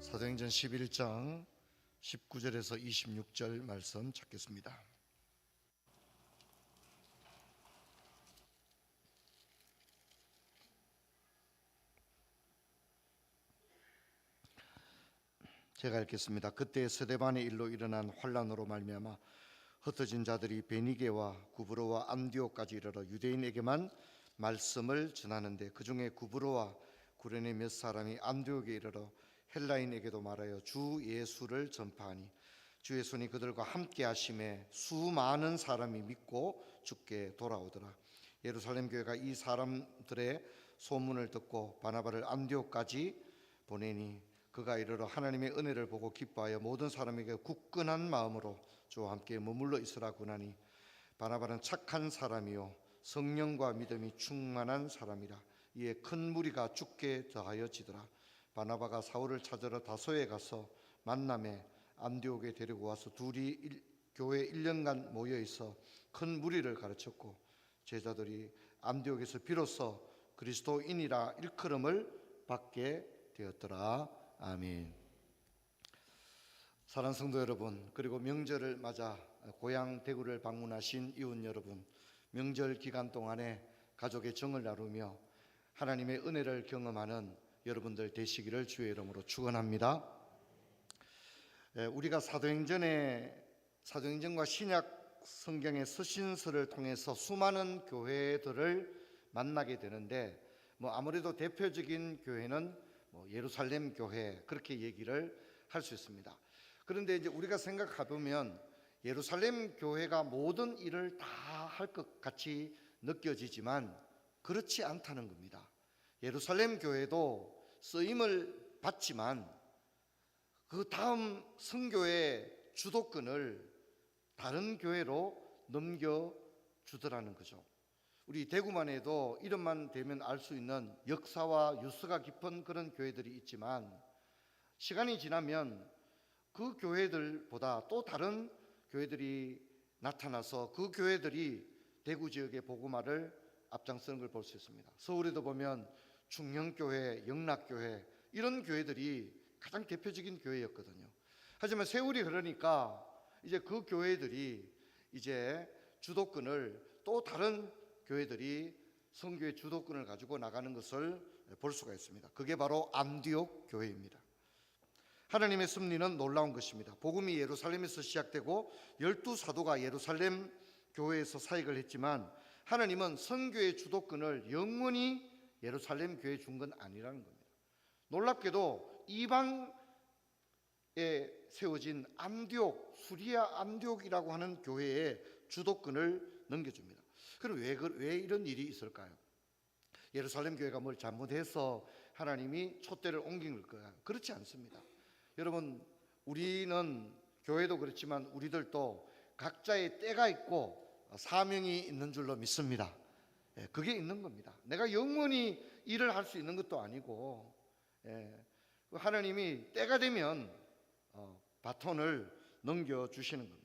사도행전 11장 19절에서 26절 말씀 찾겠습니다. 제가 읽겠습니다. 그때 스데반의 일로 일어난 환란으로 말미암아 흩어진 자들이 베니게와 구브로와 안디옥까지 이르러 유대인에게만 말씀을 전하는데 그 중에 구브로와 구레네 몇 사람이 안디옥에 이르러 헬라인에게도 말하여 주 예수를 전파하니 주의 손이 그들과 함께 하심에 수많은 사람이 믿고 주께 돌아오더라. 예루살렘 교회가 이 사람들의 소문을 듣고 바나바를 안디옥까지 보내니 그가 이르러 하나님의 은혜를 보고 기뻐하여 모든 사람에게 굳건한 마음으로 주와 함께 머물러 있으라 군하니 바나바는 착한 사람이요 성령과 믿음이 충만한 사람이라. 이에 큰 무리가 죽게 더하여지더라. 바나바가 사울을 찾으러 다소에 가서 만남에 안디옥에 데리고 와서 둘이 교회 1년간 모여 있어 큰 무리를 가르쳤고 제자들이 안디옥에서 비로소 그리스도인이라 일컬음을 받게 되었더라. 아멘. 사랑하는 성도 여러분, 그리고 명절을 맞아 고향 대구를 방문하신 이웃 여러분, 명절 기간 동안에 가족의 정을 나누며 하나님의 은혜를 경험하는 여러분들 되시기를 주의 이름으로 축원합니다. 우리가 사도행전과 신약 성경의 서신서를 통해서 수많은 교회들을 만나게 되는데 아무래도 대표적인 교회는 예루살렘 교회 그렇게 얘기를 할 수 있습니다. 그런데 이제 우리가 생각해 보면 예루살렘 교회가 모든 일을 다 할 것 같이 느껴지지만 그렇지 않다는 겁니다. 예루살렘 교회도 쓰임을 받지만 그 다음 선교의 주도권을 다른 교회로 넘겨주더라는 거죠. 우리 대구만 해도 이름만 대면 알 수 있는 역사와 유서가 깊은 그런 교회들이 있지만 시간이 지나면 그 교회들보다 또 다른 교회들이 나타나서 그 교회들이 대구 지역의 복음화를 앞장서는 걸 볼 수 있습니다. 서울에도 보면 충녕교회, 영락교회 이런 교회들이 가장 대표적인 교회였거든요. 하지만 세월이 흐르니까 이제 그 교회들이 이제 주도권을 또 다른 교회들이 선교의 주도권을 가지고 나가는 것을 볼 수가 있습니다. 그게 바로 안디옥 교회입니다. 하나님의 섭리는 놀라운 것입니다. 복음이 예루살렘에서 시작되고 12사도가 예루살렘 교회에서 사역을 했지만 하나님은 선교의 주도권을 영원히 예루살렘 교회에 준 건 아니라는 겁니다. 놀랍게도 이방에 세워진 안디옥, 수리아 안디옥이라고 하는 교회에 주도권을 넘겨줍니다. 그럼 왜 이런 일이 있을까요? 예루살렘 교회가 뭘 잘못해서 하나님이 촛대를 옮긴 걸까요? 그렇지 않습니다. 여러분, 우리는 교회도 그렇지만 우리들도 각자의 때가 있고 사명이 있는 줄로 믿습니다. 그게 있는 겁니다. 내가 영원히 일을 할 수 있는 것도 아니고 하나님이 때가 되면 바톤을 넘겨주시는 겁니다.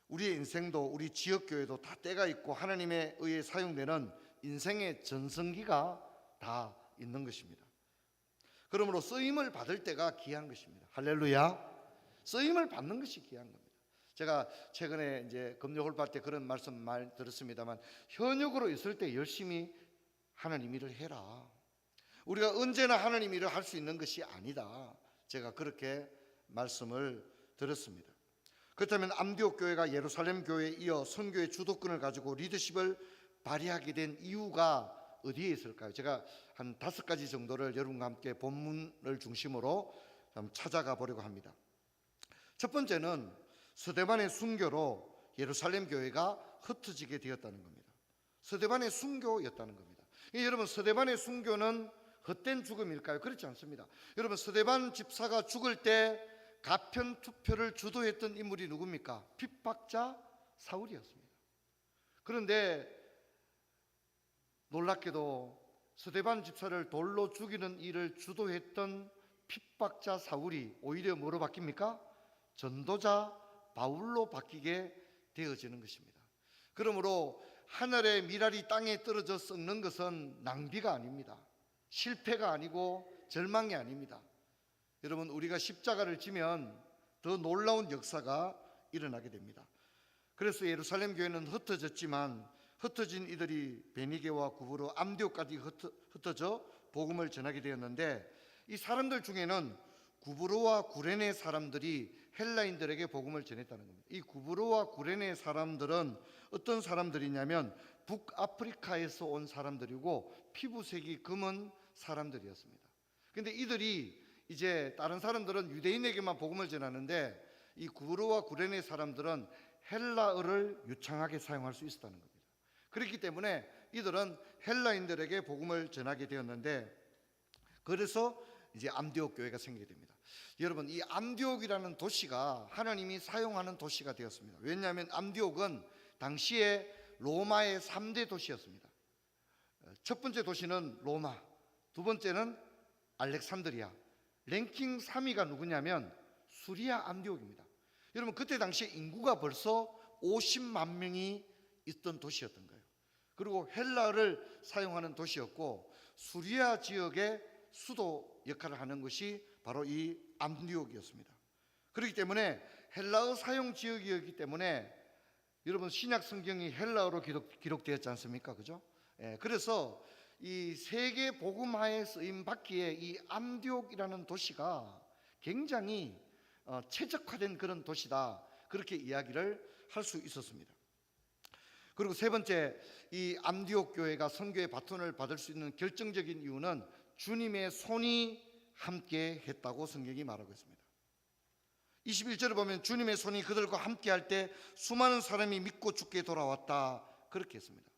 우리의 인생도 우리 지역교회도 다 때가 있고 하나님에 의해 사용되는 인생의 전성기가 다 있는 것입니다. 그러므로 쓰임을 받을 때가 귀한 것입니다. 할렐루야. 쓰임을 받는 것이 귀한 겁니다. 제가 최근에 이제 금요홀바 때 그런 말씀 많이 들었습니다만 현역으로 있을 때 열심히 하나님 일을 해라. 우리가 언제나 하나님 일을 할 수 있는 것이 아니다. 제가 그렇게 말씀을 들었습니다. 그렇다면 안디옥 교회가 예루살렘 교회에 이어 선교의 주도권을 가지고 리더십을 발휘하게 된 이유가 어디에 있을까요? 제가 한 5가지 정도를 여러분과 함께 본문을 중심으로 찾아가 보려고 합니다. 첫 번째는 스데반의 순교로 예루살렘 교회가 흩어지게 되었다는 겁니다. 스데반의 순교였다는 겁니다. 여러분, 스데반의 순교는 헛된 죽음일까요? 그렇지 않습니다. 여러분, 스데반 집사가 죽을 때 가편 투표를 주도했던 인물이 누굽니까? 핍박자 사울이었습니다. 그런데 놀랍게도 스데반 집사를 돌로 죽이는 일을 주도했던 핍박자 사울이 오히려 뭐로 바뀝니까? 전도자 바울로 바뀌게 되어지는 것입니다. 그러므로 하늘의 미랄이 땅에 떨어져 썩는 것은 낭비가 아닙니다. 실패가 아니고 절망이 아닙니다. 여러분, 우리가 십자가를 지면 더 놀라운 역사가 일어나게 됩니다. 그래서 예루살렘 교회는 흩어졌지만 흩어진 이들이 베니게와 구브로, 안디옥까지 흩어져 복음을 전하게 되었는데, 이 사람들 중에는 구브로와 구레네 사람들이 헬라인들에게 복음을 전했다는 겁니다. 이 구브로와 구레네 사람들은 어떤 사람들이냐면 북아프리카에서 온 사람들이고 피부색이 검은 사람들이었습니다. 그런데 이들이 이제 다른 사람들은 유대인에게만 복음을 전하는데 이 구브로와 구레네 사람들은 헬라어를 유창하게 사용할 수 있었다는 겁니다. 그렇기 때문에 이들은 헬라인들에게 복음을 전하게 되었는데, 그래서 이제 안디옥 교회가 생기게 됩니다. 여러분, 이 안디옥이라는 도시가 하나님이 사용하는 도시가 되었습니다. 왜냐하면 안디옥은 당시에 로마의 3대 도시였습니다. 첫 번째 도시는 로마, 두 번째는 알렉산드리아, 랭킹 3위가 누구냐면 수리아 안디옥입니다. 여러분, 그때 당시에 인구가 벌써 50만 명이 있던 도시였던 거예요. 그리고 헬라어를 사용하는 도시였고, 수리아 지역의 수도 역할을 하는 것이 바로 이 안디옥이었습니다. 그렇기 때문에 헬라어 사용 지역이었기 때문에 여러분, 신약 성경이 헬라어로 기록되었지 않습니까? 그죠? 그래서 이 세계 복음화에 쓰임 받기에 이 안디옥이라는 도시가 굉장히 최적화된 그런 도시다, 그렇게 이야기를 할 수 있었습니다. 그리고 세 번째, 이 안디옥 교회가 선교의 바톤을 받을 수 있는 결정적인 이유는 주님의 손이 함께 했다고 성경이 말하고 있습니다. 21절을 보면 주님의 손이 그들과 함께 할 때 수많은 사람이 믿고 주께 돌아왔다, 그렇게 했습니다.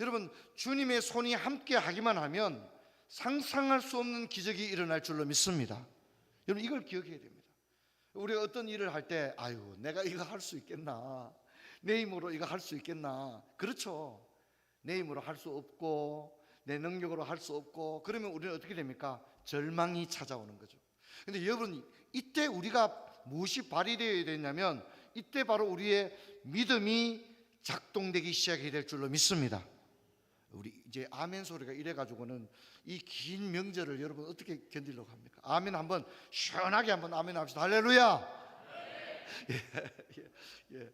여러분, 주님의 손이 함께 하기만 하면 상상할 수 없는 기적이 일어날 줄로 믿습니다. 여러분, 이걸 기억해야 됩니다. 우리가 어떤 일을 할 때 아유, 내가 이거 할 수 있겠나, 내 힘으로 이거 할 수 있겠나. 그렇죠. 내 힘으로 할 수 없고 내 능력으로 할 수 없고, 그러면 우리는 어떻게 됩니까? 절망이 찾아오는 거죠. 근데 여러분, 이때 우리가 무엇이 발휘되어야 되냐면 이때 바로 우리의 믿음이 작동되기 시작이 될 줄로 믿습니다. 우리 이제 아멘 소리가 이래가지고는 이 긴 명절을 여러분 어떻게 견디려고 합니까? 아멘 한번 시원하게 한번 아멘 합시다. 할렐루야. 예.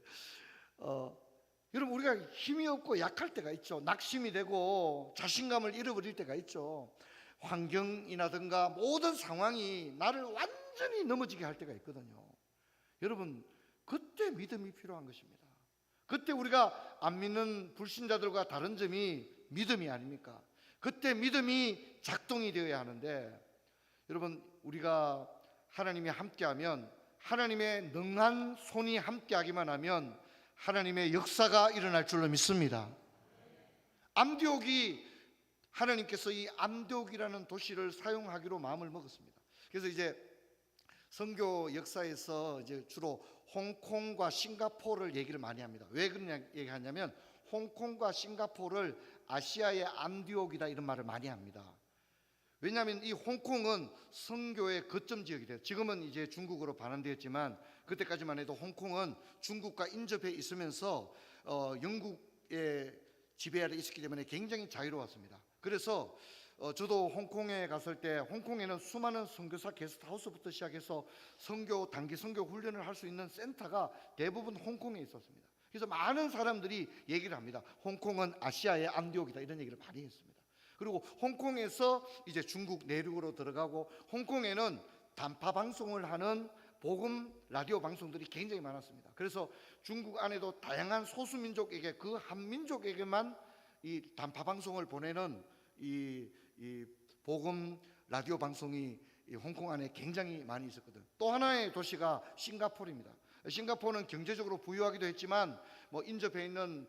여러분, 우리가 힘이 없고 약할 때가 있죠. 낙심이 되고 자신감을 잃어버릴 때가 있죠. 환경이라든가 모든 상황이 나를 완전히 넘어지게 할 때가 있거든요. 여러분, 그때 믿음이 필요한 것입니다. 그때 우리가 안 믿는 불신자들과 다른 점이 믿음이 아닙니까? 그때 믿음이 작동이 되어야 하는데, 여러분, 우리가 하나님이 함께하면, 하나님의 능한 손이 함께하기만 하면 하나님의 역사가 일어날 줄로 믿습니다. 안디옥이, 하나님께서 이 안디옥이라는 도시를 사용하기로 마음을 먹었습니다. 그래서 이제 선교 역사에서 이제 주로 홍콩과 싱가포르를 얘기를 많이 합니다. 왜 그런 얘기하냐면 홍콩과 싱가포르를 아시아의 안디옥이다, 이런 말을 많이 합니다. 왜냐하면 이 홍콩은 선교의 거점 지역이 돼요. 지금은 이제 중국으로 반환되었지만 그때까지만 해도 홍콩은 중국과 인접해 있으면서 영국의 지배 아래 있었기 때문에 굉장히 자유로웠습니다. 그래서 저도 홍콩에 갔을 때 홍콩에는 수많은 선교사 게스트하우스부터 시작해서 단기 선교 훈련을 할 수 있는 센터가 대부분 홍콩에 있었습니다. 그래서 많은 사람들이 얘기를 합니다. 홍콩은 아시아의 안디옥이다, 이런 얘기를 많이 했습니다. 그리고 홍콩에서 이제 중국 내륙으로 들어가고, 홍콩에는 단파 방송을 하는 복음 라디오 방송들이 굉장히 많았습니다. 그래서 중국 안에도 다양한 소수민족에게, 그 한 민족에게만 이 단파 방송을 보내는 이 복음 라디오 방송이 이 홍콩 안에 굉장히 많이 있었거든요. 또 하나의 도시가 싱가포르입니다. 싱가포르는 경제적으로 부유하기도 했지만 인접해 있는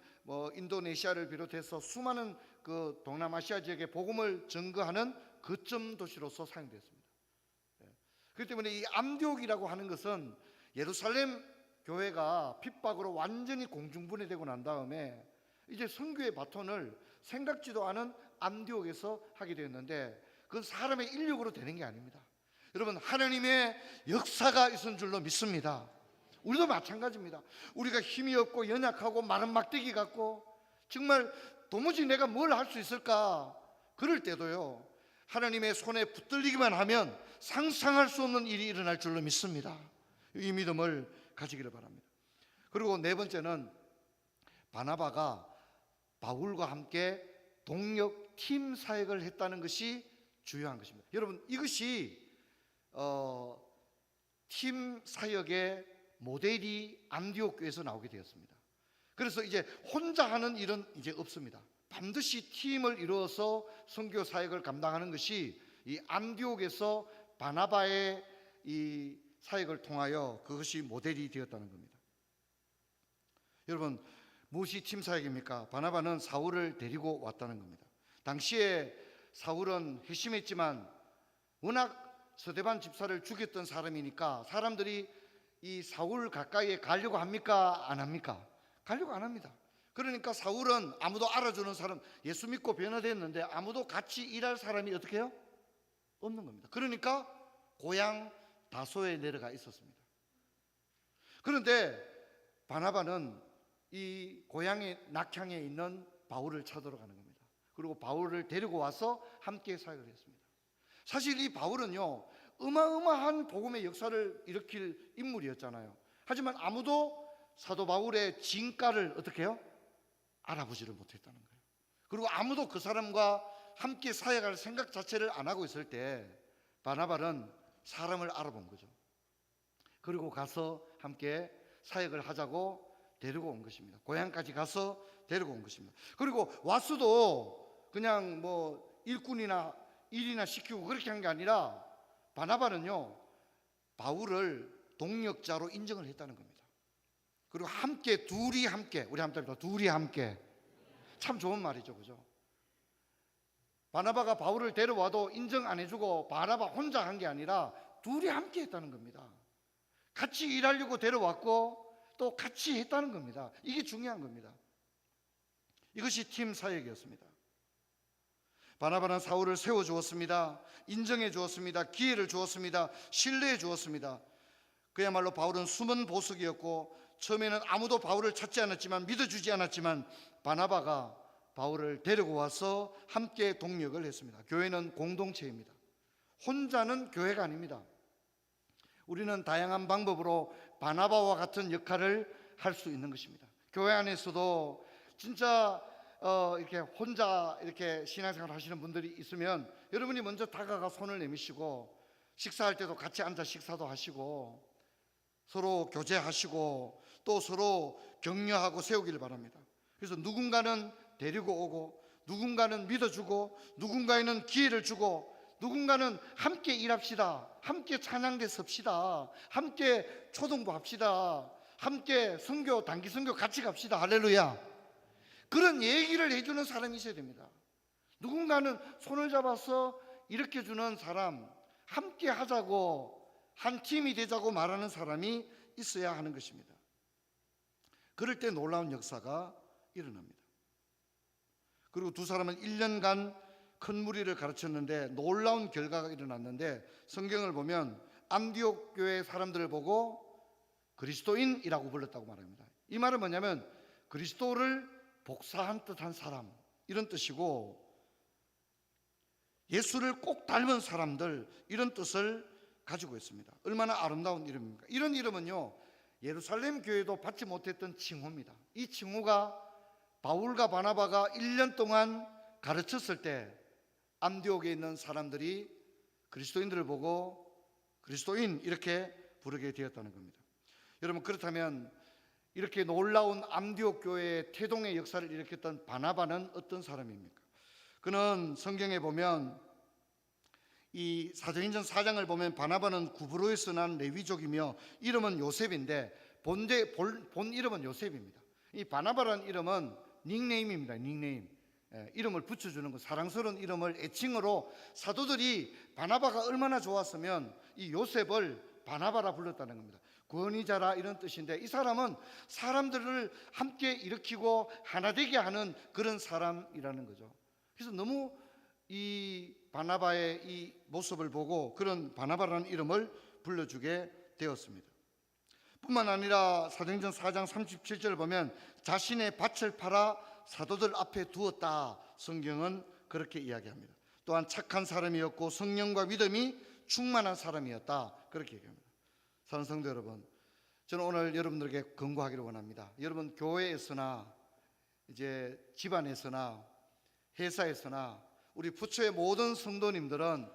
인도네시아를 비롯해서 수많은 그 동남아시아 지역에 복음을 전거하는 거점 도시로서 사용되었습니다. 그렇기 때문에 이 안디옥이라고 하는 것은 예루살렘 교회가 핍박으로 완전히 공중분해되고 난 다음에 이제 선교의 바톤을 생각지도 않은 안디옥에서 하게 되었는데, 그건 사람의 인력으로 되는 게 아닙니다. 여러분, 하나님의 역사가 있은 줄로 믿습니다. 우리도 마찬가지입니다. 우리가 힘이 없고 연약하고 마른 막대기 같고 정말 도무지 내가 뭘 할 수 있을까, 그럴 때도요, 하나님의 손에 붙들리기만 하면 상상할 수 없는 일이 일어날 줄로 믿습니다. 이 믿음을 가지기를 바랍니다. 그리고 네 번째는 바나바가 바울과 함께 동력 팀 사역을 했다는 것이 중요한 것입니다. 여러분, 이것이 팀 사역의 모델이 안디옥 교회에서 나오게 되었습니다. 그래서 이제 혼자 하는 일은 이제 없습니다. 반드시 팀을 이루어서 선교 사역을 감당하는 것이 이 안디옥에서 바나바의 이 사역을 통하여 그것이 모델이 되었다는 겁니다. 여러분, 무엇이 팀 사역입니까? 바나바는 사울을 데리고 왔다는 겁니다. 당시에 사울은 회심했지만 워낙 스데반 집사를 죽였던 사람이니까 사람들이 이 사울 가까이에 가려고 합니까? 안 합니까? 가려고 안 합니다. 그러니까 사울은 아무도 알아주는 사람, 예수 믿고 변화됐는데 아무도 같이 일할 사람이 어떻게 해요? 없는 겁니다. 그러니까 고향 다소에 내려가 있었습니다. 그런데 바나바는 이 고향의 낙향에 있는 바울을 찾으러 가는 겁니다. 그리고 바울을 데리고 와서 함께 사역을 했습니다. 사실 이 바울은요, 어마어마한 복음의 역사를 일으킬 인물이었잖아요. 하지만 아무도 사도 바울의 진가를 어떻게 해요? 알아보지를 못했다는 거예요. 그리고 아무도 그 사람과 함께 사역할 생각 자체를 안 하고 있을 때 바나바는 사람을 알아본 거죠. 그리고 가서 함께 사역을 하자고 데리고 온 것입니다. 고향까지 가서 데리고 온 것입니다. 그리고 와서도 그냥 뭐 일꾼이나 일이나 시키고 그렇게 한 게 아니라 바나바는요, 바울을 동력자로 인정을 했다는 겁니다. 그리고 함께, 둘이 함께, 우리 한번 합시다. 둘이 함께. 참 좋은 말이죠, 그죠? 바나바가 바울을 데려와도 인정 안 해주고 바나바 혼자 한 게 아니라 둘이 함께 했다는 겁니다. 같이 일하려고 데려왔고 또 같이 했다는 겁니다. 이게 중요한 겁니다. 이것이 팀 사역이었습니다. 바나바는 사울을 세워주었습니다. 인정해 주었습니다. 기회를 주었습니다. 신뢰해 주었습니다. 그야말로 바울은 숨은 보석이었고 처음에는 아무도 바울을 찾지 않았지만, 믿어주지 않았지만 바나바가 바울을 데리고 와서 함께 동력을 했습니다. 교회는 공동체입니다. 혼자는 교회가 아닙니다. 우리는 다양한 방법으로 바나바와 같은 역할을 할 수 있는 것입니다. 교회 안에서도 진짜 이렇게 혼자 이렇게 신앙생활 하시는 분들이 있으면 여러분이 먼저 다가가 손을 내미시고 식사할 때도 같이 앉아 식사도 하시고 서로 교제하시고 또 서로 격려하고 세우기를 바랍니다. 그래서 누군가는 데리고 오고 누군가는 믿어주고 누군가에는 기회를 주고 누군가는 함께 일합시다, 함께 찬양대 섭시다, 함께 초등부 합시다, 함께 선교, 단기 선교 같이 갑시다. 할렐루야. 그런 얘기를 해주는 사람이 있어야 됩니다. 누군가는 손을 잡아서 일으켜주는 사람, 함께 하자고, 한 팀이 되자고 말하는 사람이 있어야 하는 것입니다. 그럴 때 놀라운 역사가 일어납니다. 그리고 두 사람은 1년간 큰 무리를 가르쳤는데 놀라운 결과가 일어났는데, 성경을 보면 안디옥 교회 사람들을 보고 그리스도인이라고 불렀다고 말합니다. 이 말은 뭐냐면 그리스도를 복사한 듯한 사람, 이런 뜻이고, 예수를 꼭 닮은 사람들, 이런 뜻을 가지고 있습니다. 얼마나 아름다운 이름입니까? 이런 이름은요, 예루살렘 교회도 받지 못했던 칭호입니다. 이 칭호가 바울과 바나바가 1년 동안 가르쳤을 때 안디옥에 있는 사람들이 그리스도인들을 보고 그리스도인 이렇게 부르게 되었다는 겁니다. 여러분, 그렇다면 이렇게 놀라운 안디옥 교회의 태동의 역사를 일으켰던 바나바는 어떤 사람입니까? 그는 성경에 보면 이 사도행전 4장을 보면 바나바는 구브로에서 난 레위족이며 이름은 요셉인데 본 이름은 요셉입니다. 이 바나바라는 이름은 닉네임입니다. 닉네임. 이름을 붙여주는 것, 사랑스러운 이름을 애칭으로 사도들이 바나바가 얼마나 좋았으면 이 요셉을 바나바라 불렀다는 겁니다. 권위자라 이런 뜻인데, 이 사람은 사람들을 함께 일으키고 하나 되게 하는 그런 사람이라는 거죠. 그래서 너무 이 바나바의 이 모습을 보고 그런 바나바라는 이름을 불러주게 되었습니다. 뿐만 아니라 사도행전 4장 37절을 보면 자신의 밭을 팔아 사도들 앞에 두었다, 성경은 그렇게 이야기합니다. 또한 착한 사람이었고 성령과 믿음이 충만한 사람이었다. 그렇게 얘기합니다. 사랑하는 성도 여러분, 저는 오늘 여러분들에게 권고하기를 원합니다. 여러분 교회에서나 이제 집안에서나 회사에서나 우리 부처의 모든 성도님들은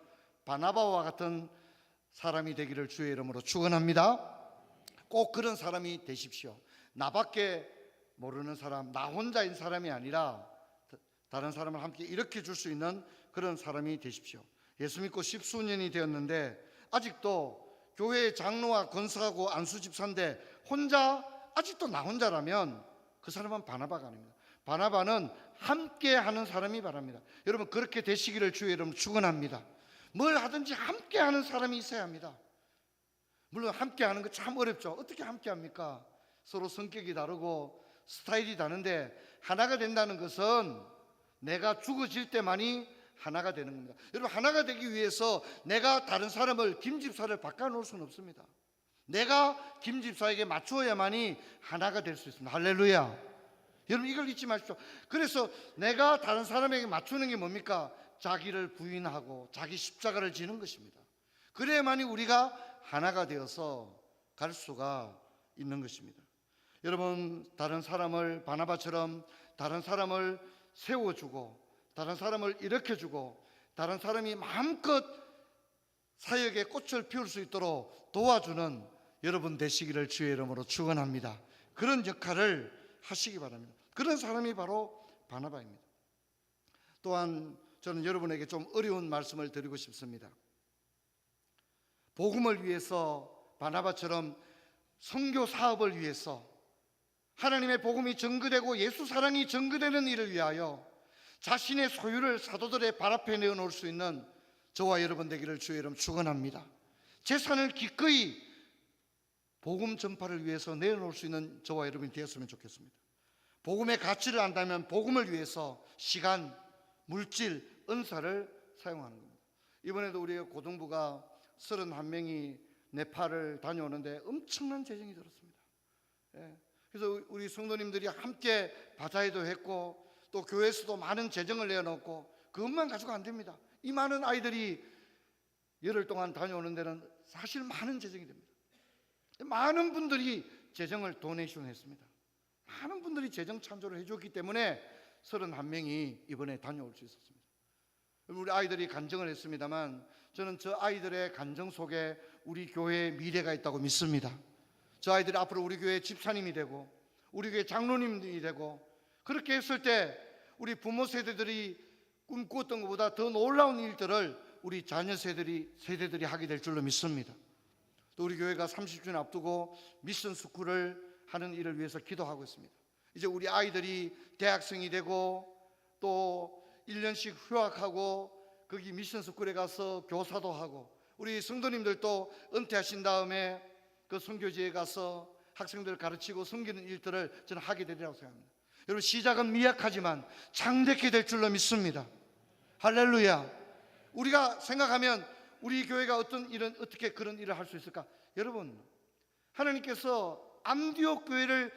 바나바와 같은 사람이 되기를 주의 이름으로 축원합니다. 꼭 그런 사람이 되십시오. 나밖에 모르는 사람, 나 혼자인 사람이 아니라 다른 사람을 함께 일으켜 줄 수 있는 그런 사람이 되십시오. 예수 믿고 십수년이 되었는데 아직도 교회의 장로와 권사하고 안수 집사인데 혼자, 아직도 나 혼자라면 그 사람은 바나바가 아닙니다. 바나바는 함께 하는 사람이 바랍니다. 여러분 그렇게 되시기를 주의 이름으로 축원합니다. 뭘 하든지 함께 하는 사람이 있어야 합니다. 물론 함께 하는 거 참 어렵죠. 어떻게 함께 합니까? 서로 성격이 다르고 스타일이 다른데 하나가 된다는 것은 내가 죽어질 때만이 하나가 되는 겁니다. 여러분 하나가 되기 위해서 내가 다른 사람을, 김 집사를 바꿔놓을 수는 없습니다. 내가 김 집사에게 맞추어야만이 하나가 될 수 있습니다. 할렐루야. 여러분 이걸 잊지 마십시오. 그래서 내가 다른 사람에게 맞추는 게 뭡니까? 자기를 부인하고 자기 십자가를 지는 것입니다. 그래야만이 우리가 하나가 되어서 갈 수가 있는 것입니다. 여러분 다른 사람을 바나바처럼 다른 사람을 세워주고 다른 사람을 일으켜주고 다른 사람이 마음껏 사역에 꽃을 피울 수 있도록 도와주는 여러분 되시기를 주의 이름으로 축원합니다. 그런 역할을 하시기 바랍니다. 그런 사람이 바로 바나바입니다. 또한 저는 여러분에게 좀 어려운 말씀을 드리고 싶습니다. 복음을 위해서 바나바처럼 선교 사업을 위해서 하나님의 복음이 전거되고 예수 사랑이 전거되는 일을 위하여 자신의 소유를 사도들의 발 앞에 내어놓을 수 있는 저와 여러분 되기를 주의 이름 축원합니다. 재산을 기꺼이 복음 전파를 위해서 내어놓을 수 있는 저와 여러분이 되었으면 좋겠습니다. 복음의 가치를 안다면 복음을 위해서 시간, 물질, 은사를 사용하는 겁니다. 이번에도 우리 고등부가 31명이 네팔을 다녀오는데 엄청난 재정이 들었습니다. 그래서 우리 성도님들이 함께 바자회도 했고 또 교회에서도 많은 재정을 내어놓고 그것만 가지고 안 됩니다. 이 많은 아이들이 열흘 동안 다녀오는 데는 사실 많은 재정이 됩니다. 많은 분들이 재정을 도네이션 했습니다. 많은 분들이 재정 찬조를 해줬기 때문에 31명이 이번에 다녀올 수 있었습니다. 우리 아이들이 간증을 했습니다만 저는 저 아이들의 간증 속에 우리 교회의 미래가 있다고 믿습니다. 저 아이들이 앞으로 우리 교회 집사님이 되고 우리 교회 장로님이 되고 그렇게 했을 때 우리 부모 세대들이 꿈꾸었던 것보다 더 놀라운 일들을 우리 자녀 세대들이 하게 될 줄로 믿습니다. 또 우리 교회가 30주년 앞두고 미션 스쿨을 하는 일을 위해서 기도하고 있습니다. 이제 우리 아이들이 대학생이 되고 또 1년씩 휴학하고 거기 미션 스쿨에 가서 교사도 하고 우리 성도님들도 은퇴하신 다음에 그 선교지에 가서 학생들을 가르치고 섬기는 일들을 저는 하게 되리라고 생각합니다. 여러분 시작은 미약하지만 창대케 될 줄로 믿습니다. 할렐루야. 우리가 생각하면 우리 교회가 어떻게 그런 일을 할 수 있을까? 여러분 하나님께서 안디옥 교회를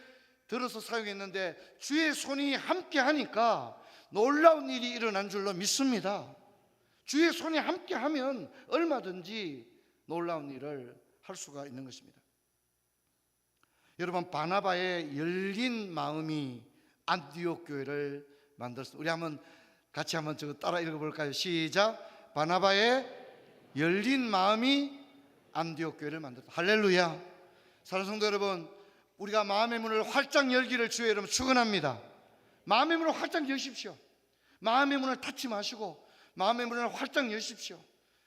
들어서 사용했는데 주의 손이 함께 하니까 놀라운 일이 일어난 줄로 믿습니다. 주의 손이 함께 하면 얼마든지 놀라운 일을 할 수가 있는 것입니다. 여러분 바나바의 열린 마음이 안디옥 교회를 만들었습니다. 우리 같이 한번 저거 따라 읽어볼까요? 시작. 바나바의 열린 마음이 안디옥 교회를 만들었다. 할렐루야. 사랑하는 성도 여러분, 우리가 마음의 문을 활짝 열기를 주의 이름으로 축원합니다. 마음의 문을 활짝 여십시오. 마음의 문을 닫지 마시고 마음의 문을 활짝 여십시오.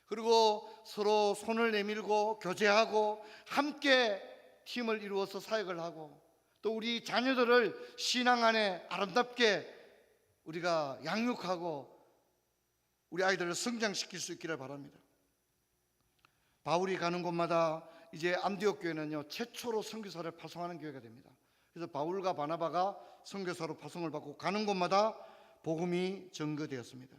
그리고 서로 손을 내밀고 교제하고 함께 팀을 이루어서 사역을 하고 또 우리 자녀들을 신앙 안에 아름답게 우리가 양육하고 우리 아이들을 성장시킬 수 있기를 바랍니다. 바울이 가는 곳마다 이제 안디옥 교회는요 최초로 선교사를 파송하는 교회가 됩니다. 그래서 바울과 바나바가 선교사로 파송을 받고 가는 곳마다 복음이 전거되었습니다.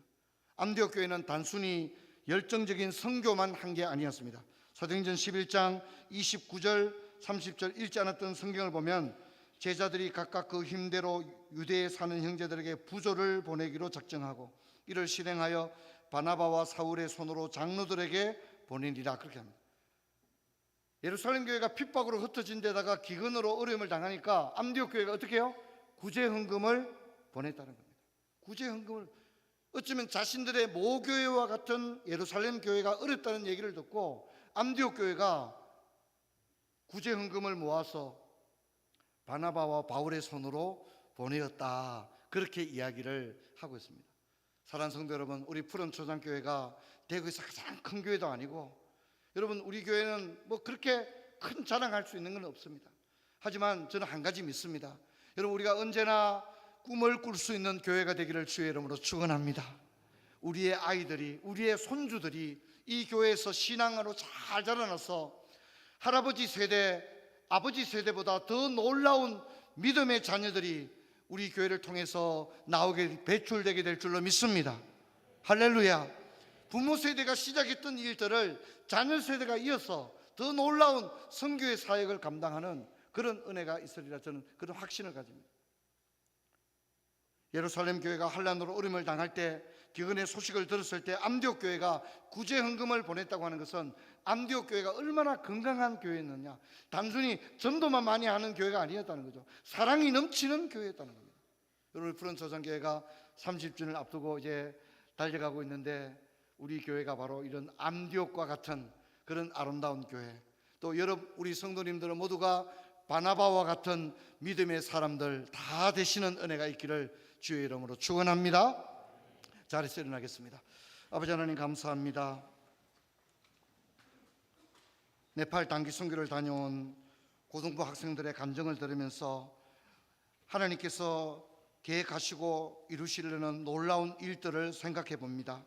안디옥 교회는 단순히 열정적인 선교만 한 게 아니었습니다. 사도행전 11장 29절 30절 읽지 않았던 성경을 보면 제자들이 각각 그 힘대로 유대에 사는 형제들에게 부조를 보내기로 작정하고 이를 실행하여 바나바와 사울의 손으로 장로들에게 보내니라. 그렇게 합니다. 예루살렘 교회가 핍박으로 흩어진 데다가 기근으로 어려움을 당하니까 안디옥 교회가 어떻게 해요? 구제 헌금을 보냈다는 겁니다. 구제 헌금을, 어쩌면 자신들의 모교회와 같은 예루살렘 교회가 어렵다는 얘기를 듣고 안디옥 교회가 구제 헌금을 모아서 바나바와 바울의 손으로 보내었다. 그렇게 이야기를 하고 있습니다. 사랑하는 성도 여러분, 우리 푸른 초장교회가 대구에서 가장 큰 교회도 아니고, 여러분 우리 교회는 뭐 그렇게 큰 자랑할 수 있는 건 없습니다. 하지만 저는 한 가지 믿습니다. 여러분, 우리가 언제나 꿈을 꿀 수 있는 교회가 되기를 주의 이름으로 축원합니다. 우리의 아이들이, 우리의 손주들이 이 교회에서 신앙으로 잘 자라나서 할아버지 세대, 아버지 세대보다 더 놀라운 믿음의 자녀들이 우리 교회를 통해서 나오게 배출되게 될 줄로 믿습니다. 할렐루야. 부모 세대가 시작했던 일들을 자녀 세대가 이어서 더 놀라운 선교의 사역을 감당하는 그런 은혜가 있으리라, 저는 그런 확신을 가집니다. 예루살렘 교회가 환난으로 어려움을 당할 때, 기근의 소식을 들었을 때 안디옥 교회가 구제 헌금을 보냈다고 하는 것은 안디옥 교회가 얼마나 건강한 교회였느냐, 단순히 전도만 많이 하는 교회가 아니었다는 거죠. 사랑이 넘치는 교회였다는 겁니다. 여러분, 푸른 초장교회가 30주년을 앞두고 이제 달려가고 있는데, 우리 교회가 바로 이런 안디옥과 같은 그런 아름다운 교회, 또 여러분 우리 성도님들은 모두가 바나바와 같은 믿음의 사람들 다 되시는 은혜가 있기를 주의 이름으로 축원합니다. 자리에서 일어나겠습니다. 아버지 하나님, 감사합니다. 네팔 단기 선교를 다녀온 고등부 학생들의 감정을 들으면서 하나님께서 계획하시고 이루시려는 놀라운 일들을 생각해 봅니다.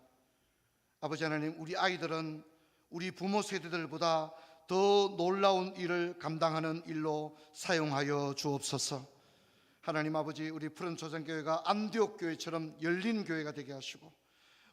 아버지 하나님, 우리 아이들은 우리 부모 세대들보다 더 놀라운 일을 감당하는 일로 사용하여 주옵소서. 하나님 아버지, 우리 푸른 초장교회가 안디옥 교회처럼 열린 교회가 되게 하시고,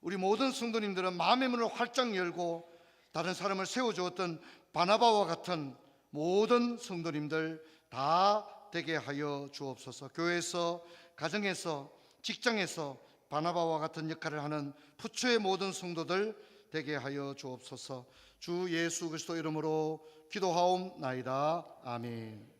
우리 모든 성도님들은 마음의 문을 활짝 열고 다른 사람을 세워주었던 바나바와 같은 모든 성도님들 다 되게 하여 주옵소서. 교회에서, 가정에서, 직장에서 바나바와 같은 역할을 하는 부처의 모든 성도들 되게 하여 주옵소서. 주 예수 그리스도 이름으로 기도하옵나이다. 아멘.